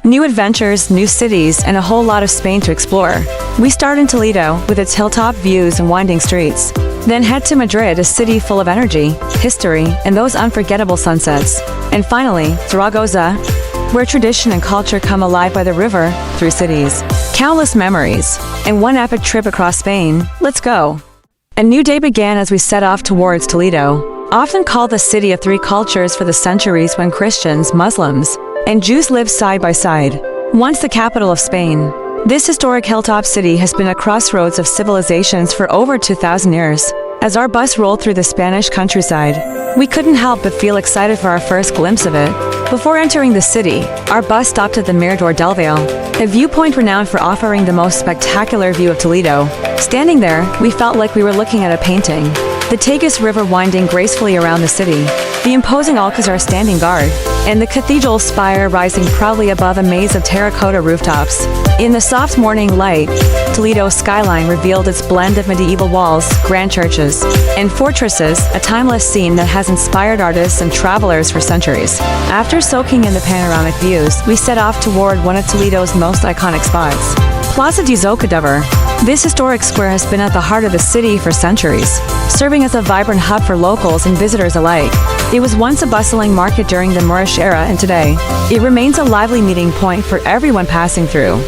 New adventures, new cities, and a whole lot of Spain to explore. We start in Toledo, with its hilltop views and winding streets. Then head to Madrid, a city full of energy, history, and those unforgettable sunsets. And finally, Zaragoza, where tradition and culture come alive by the river, through cities. Countless memories, and one epic trip across Spain. Let's go! A new day began as we set off towards Toledo, often called the city of three cultures for the centuries when Christians, Muslims, and Jews lived side by side. Once the capital of Spain, this historic hilltop city has been a crossroads of civilizations for over 2,000 years. As our bus rolled through the Spanish countryside, we couldn't help but feel excited for our first glimpse of it. Before entering the city, our bus stopped at the Mirador del Valle, a viewpoint renowned for offering the most spectacular view of Toledo. Standing there, we felt like we were looking at a painting. The Tagus River winding gracefully around the city, the imposing Alcazar standing guard, and the cathedral spire rising proudly above a maze of terracotta rooftops. In the soft morning light, Toledo's skyline revealed its blend of medieval walls, grand churches, and fortresses, a timeless scene that has inspired artists and travelers for centuries. After soaking in the panoramic views, we set off toward one of Toledo's most iconic spots, Plaza de Zocodover. This historic square has been at the heart of the city for centuries, serving as a vibrant hub for locals and visitors alike. It was once a bustling market during the Moorish era, and today, it remains a lively meeting point for everyone passing through.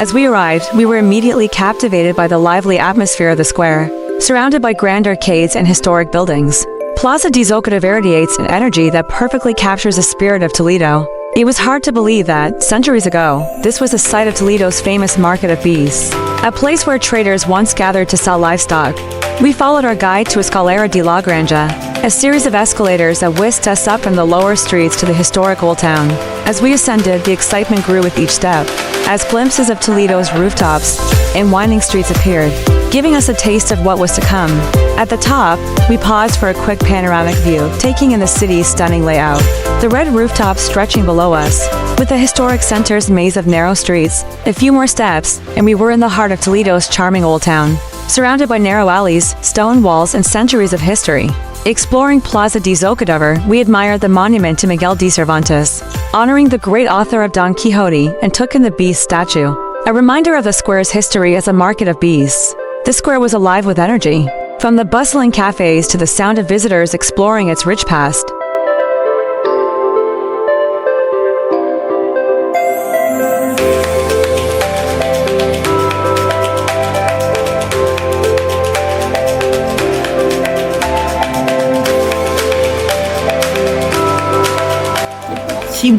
As we arrived, we were immediately captivated by the lively atmosphere of the square, surrounded by grand arcades and historic buildings. Plaza de Zocodover radiates an energy that perfectly captures the spirit of Toledo. It was hard to believe that, centuries ago, this was the site of Toledo's famous Market of Beasts, a place where traders once gathered to sell livestock. We followed our guide to Escalera de la Granja, a series of escalators that whisked us up from the lower streets to the historic old town. As we ascended, the excitement grew with each step, as glimpses of Toledo's rooftops and winding streets appeared, giving us a taste of what was to come. At the top, we paused for a quick panoramic view, taking in the city's stunning layout. The red rooftops stretching below us, with the historic center's maze of narrow streets. A few more steps, and we were in the heart of Toledo's charming old town, surrounded by narrow alleys, stone walls, and centuries of history. Exploring Plaza de Zocodover, we admired the monument to Miguel de Cervantes, honoring the great author of Don Quixote, and took in the beast statue, a reminder of the square's history as a market of beasts. The square was alive with energy, from the bustling cafes to the sound of visitors exploring its rich past.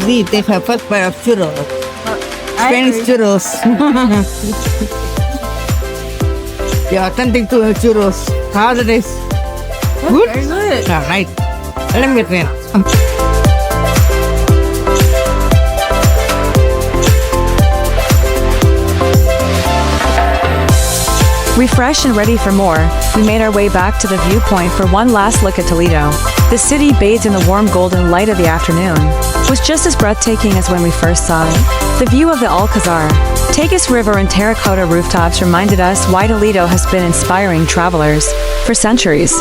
Sí, te fue para churros. Spanish churros. Yeah, authentic to churros. How's it? Good? Very good. All right. Let me get Refreshed and ready for more, we made our way back to the viewpoint for one last look at Toledo. The city, bathed in the warm golden light of the afternoon, was just as breathtaking as when we first saw it. The view of the Alcazar, Tagus River, and terracotta rooftops reminded us why Toledo has been inspiring travelers for centuries.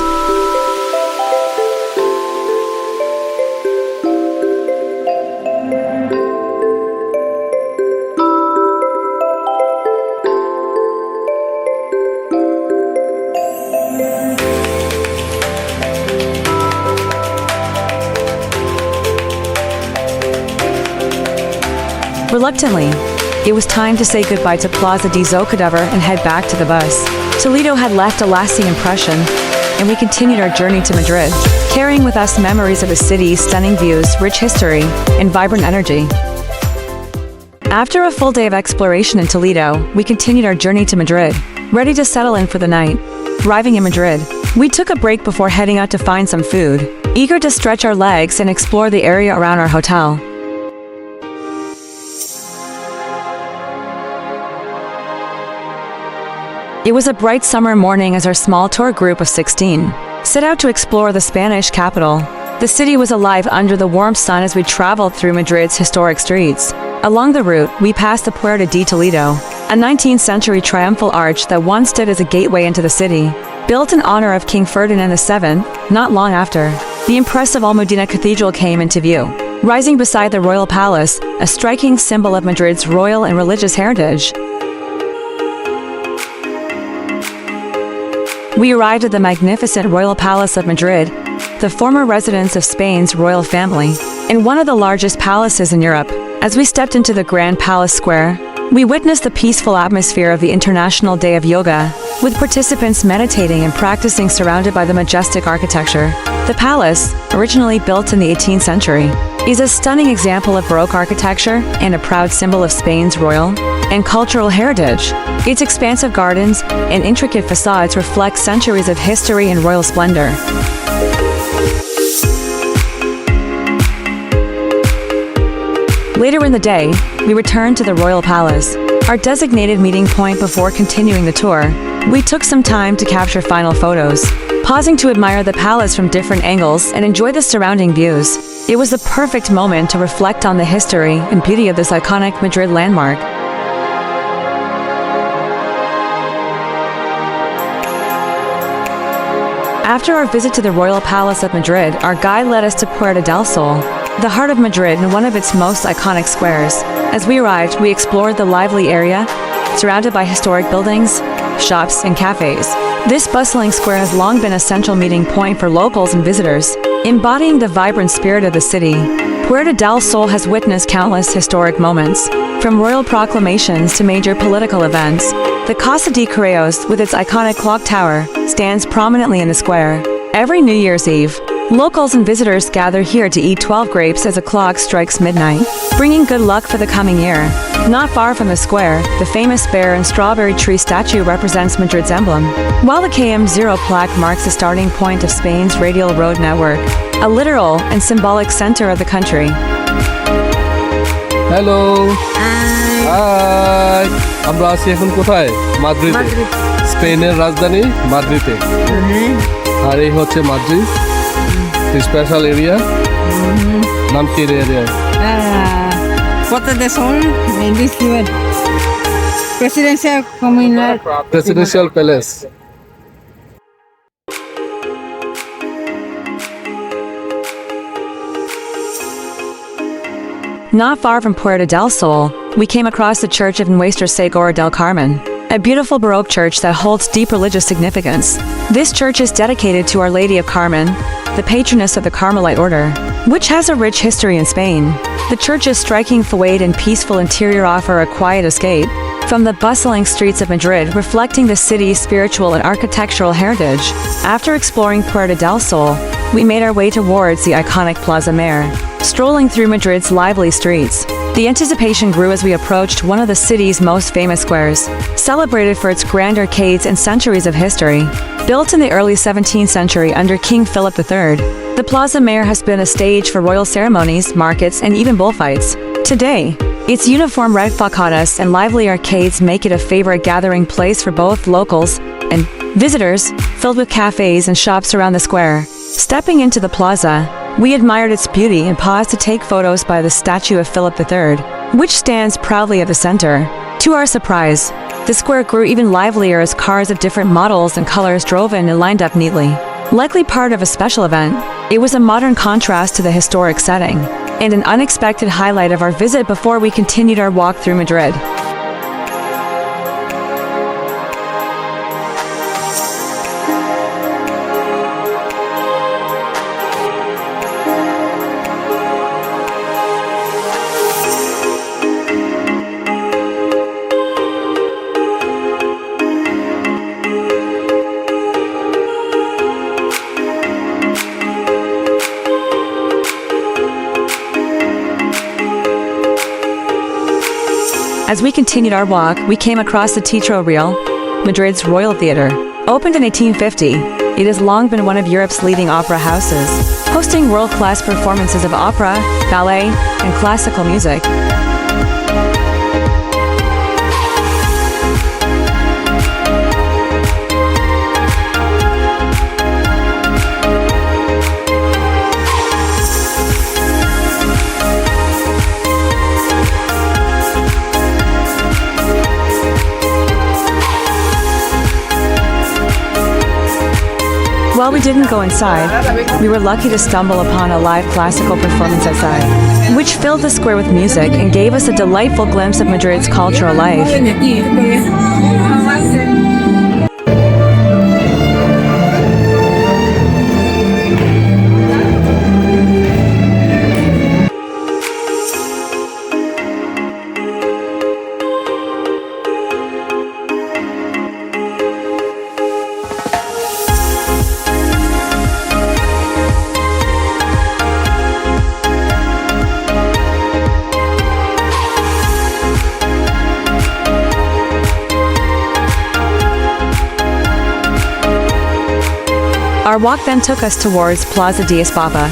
Reluctantly, it was time to say goodbye to Plaza de Zocodover and head back to the bus. Toledo had left a lasting impression, and we continued our journey to Madrid, carrying with us memories of the city's stunning views, rich history, and vibrant energy. After a full day of exploration in Toledo, we continued our journey to Madrid, ready to settle in for the night. Arriving in Madrid, we took a break before heading out to find some food, eager to stretch our legs and explore the area around our hotel. It was a bright summer morning as our small tour group of 16 set out to explore the Spanish capital. The city was alive under the warm sun as we traveled through Madrid's historic streets. Along the route, we passed the Puerta de Toledo, a 19th century triumphal arch that once stood as a gateway into the city. Built in honor of King Ferdinand VII, not long after, the impressive Almudena Cathedral came into view. rising beside the Royal Palace, a striking symbol of Madrid's royal and religious heritage. We arrived at the magnificent Royal Palace of Madrid, the former residence of Spain's royal family, and one of the largest palaces in Europe. As we stepped into the Grand Palace Square, we witnessed the peaceful atmosphere of the International Day of Yoga, with participants meditating and practicing surrounded by the majestic architecture. The palace, originally built in the 18th century, is a stunning example of Baroque architecture and a proud symbol of Spain's royal and cultural heritage. Its expansive gardens and intricate facades reflect centuries of history and royal splendor. Later in the day, we returned to the Royal Palace, our designated meeting point before continuing the tour. We took some time to capture final photos, pausing to admire the palace from different angles and enjoy the surrounding views. It was the perfect moment to reflect on the history and beauty of this iconic Madrid landmark. After our visit to the Royal Palace of Madrid, our guide led us to Puerta del Sol, the heart of Madrid and one of its most iconic squares. As we arrived, we explored the lively area, surrounded by historic buildings, shops, and cafes. This bustling square has long been a central meeting point for locals and visitors, embodying the vibrant spirit of the city. Puerta del Sol has witnessed countless historic moments, from royal proclamations to major political events. The Casa de Correos, with its iconic clock tower, stands prominently in the square. Every New Year's Eve, locals and visitors gather here to eat 12 grapes as the clock strikes midnight, bringing good luck for the coming year. Not far from the square, the famous bear and strawberry tree statue represents Madrid's emblem, while the KM0 plaque marks the starting point of Spain's radial road network, a literal and symbolic center of the country. Hello hi আমরা আছি এখন কোথায় মাদ্রিদে স্পেনের রাজধানী মাদ্রিদে আর এই হচ্ছে Madrid special area নাম কি area Puerta del Sol, en Lisbon. Presidencial Communal. Presidential palace Not far from Puerta del Sol, we came across the Church of Nuestra Señora del Carmen, a beautiful Baroque church that holds deep religious significance. This church is dedicated to Our Lady of Carmen, the patroness of the Carmelite order, which has a rich history in Spain. The church's striking facade and peaceful interior offer a quiet escape from the bustling streets of Madrid, reflecting the city's spiritual and architectural heritage. After exploring Puerta del Sol, we made our way towards the iconic Plaza Mayor, strolling through Madrid's lively streets. The anticipation grew as we approached one of the city's most famous squares, celebrated for its grand arcades and centuries of history. Built in the early 17th century under King Philip III, the Plaza Mayor has been a stage for royal ceremonies, markets, and even bullfights. Today, its uniform red fachadas and lively arcades make it a favorite gathering place for both locals and visitors, filled with cafes and shops around the square. Stepping into the plaza, we admired its beauty and paused to take photos by the statue of Philip III, which stands proudly at the center. To our surprise, the square grew even livelier as cars of different models and colors drove in and lined up neatly. Likely part of a special event, it was a modern contrast to the historic setting, and an unexpected highlight of our visit before we continued our walk through Madrid. As we continued our walk, we came across the Teatro Real, Madrid's Royal Theatre. Opened in 1850, it has long been one of Europe's leading opera houses, hosting world-class performances of opera, ballet, and classical music. while we didn't go inside, we were lucky to stumble upon a live classical performance outside, which filled the square with music and gave us a delightful glimpse of Madrid's cultural life. Our walk then took us towards Plaza de Zocodover,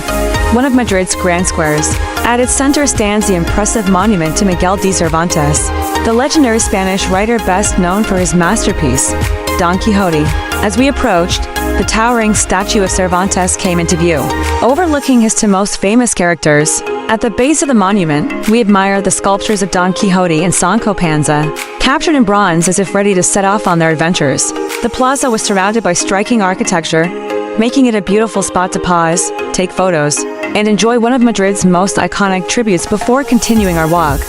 one of Madrid's grand squares. At its center stands the impressive monument to Miguel de Cervantes, the legendary Spanish writer best known for his masterpiece, Don Quixote. As we approached, the towering statue of Cervantes came into view, overlooking his two most famous characters. At the base of the monument, we admire the sculptures of Don Quixote and Sancho Panza, captured in bronze as if ready to set off on their adventures. The plaza was surrounded by striking architecture, making it a beautiful spot to pause, take photos, and enjoy one of Madrid's most iconic tributes before continuing our walk.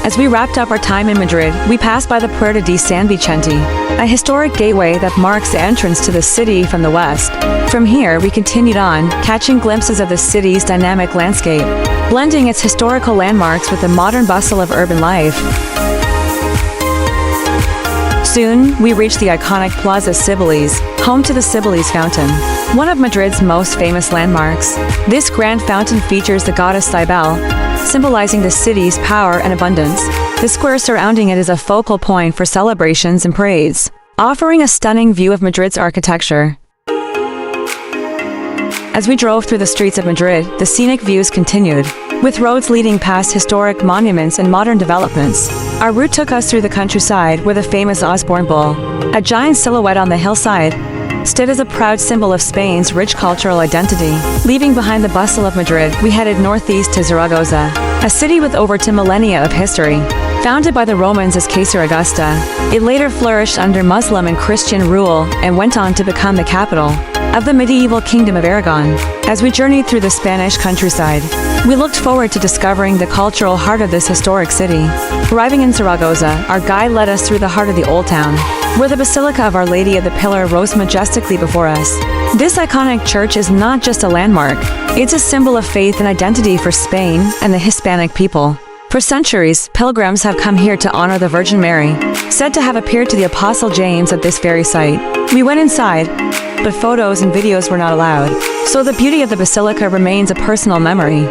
As we wrapped up our time in Madrid, we passed by the Puerta de San Vicente, a historic gateway that marks the entrance to the city from the west. From here, we continued on, catching glimpses of the city's dynamic landscape, blending its historical landmarks with the modern bustle of urban life. Soon, we reached the iconic Plaza Cibeles, home to the Cibeles Fountain, one of Madrid's most famous landmarks. This grand fountain features the goddess Cybele, symbolizing the city's power and abundance. The square surrounding it is a focal point for celebrations and parades, offering a stunning view of Madrid's architecture. As we drove through the streets of Madrid, the scenic views continued, with roads leading past historic monuments and modern developments. Our route took us through the countryside where the famous Osborne Bull, a giant silhouette on the hillside, stood as a proud symbol of Spain's rich cultural identity. Leaving behind the bustle of Madrid, we headed northeast to Zaragoza, a city with over 2 millennia of history. Founded by the Romans as Caesar Augusta, it later flourished under Muslim and Christian rule and went on to become the capital of the medieval Kingdom of Aragon. As we journeyed through the Spanish countryside, we looked forward to discovering the cultural heart of this historic city. Arriving in Zaragoza, our guide led us through the heart of the Old Town, where the Basilica of Our Lady of the Pillar rose majestically before us. This iconic church is not just a landmark, it's a symbol of faith and identity for Spain and the Hispanic people. For centuries, pilgrims have come here to honor the Virgin Mary, said to have appeared to the Apostle James at this very site. We went inside, but photos and videos were not allowed, so the beauty of the basilica remains a personal memory.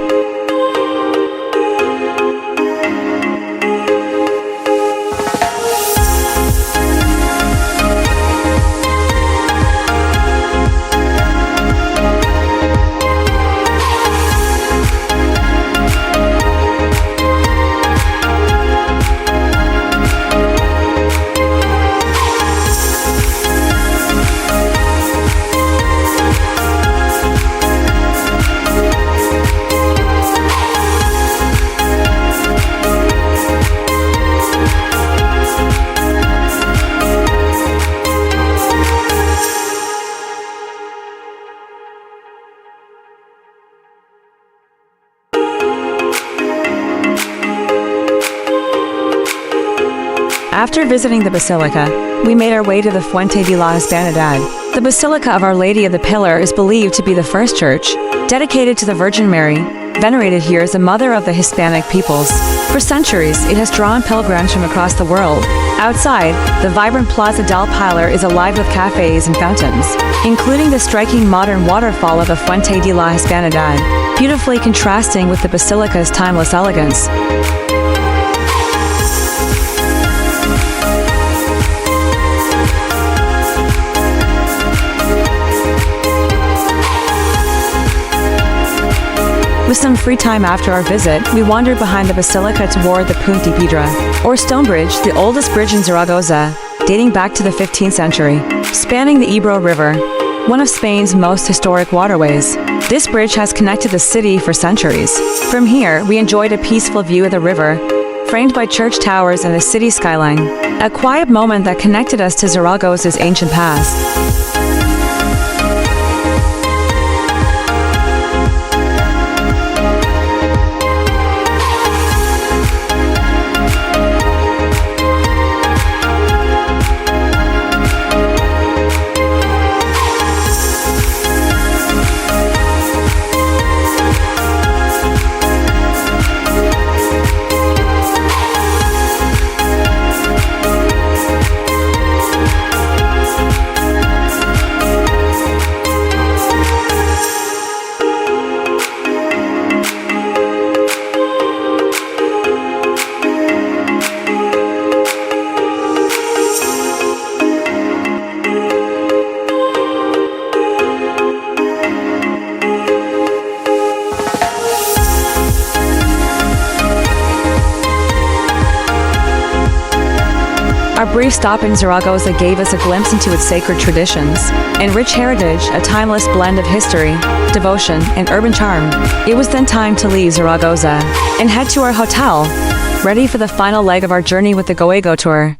After visiting the Basilica, we made our way to the Fuente de la Hispanidad. The Basilica of Our Lady of the Pillar is believed to be the first church dedicated to the Virgin Mary, venerated here as the mother of the Hispanic peoples. For centuries, it has drawn pilgrims from across the world. Outside, the vibrant Plaza del Pilar is alive with cafes and fountains, including the striking modern waterfall of the Fuente de la Hispanidad, beautifully contrasting with the Basilica's timeless elegance. With some free time after our visit, we wandered behind the Basilica toward the Punt de Piedra, or Stone Bridge, the oldest bridge in Zaragoza, dating back to the 15th century, spanning the Ebro River, one of Spain's most historic waterways. This bridge has connected the city for centuries. From here, we enjoyed a peaceful view of the river, framed by church towers and the city skyline, a quiet moment that connected us to Zaragoza's ancient past. Our brief stop in Zaragoza gave us a glimpse into its sacred traditions and rich heritage, a timeless blend of history, devotion, and urban charm. It was then time to leave Zaragoza and head to our hotel, ready for the final leg of our journey with the Goego tour.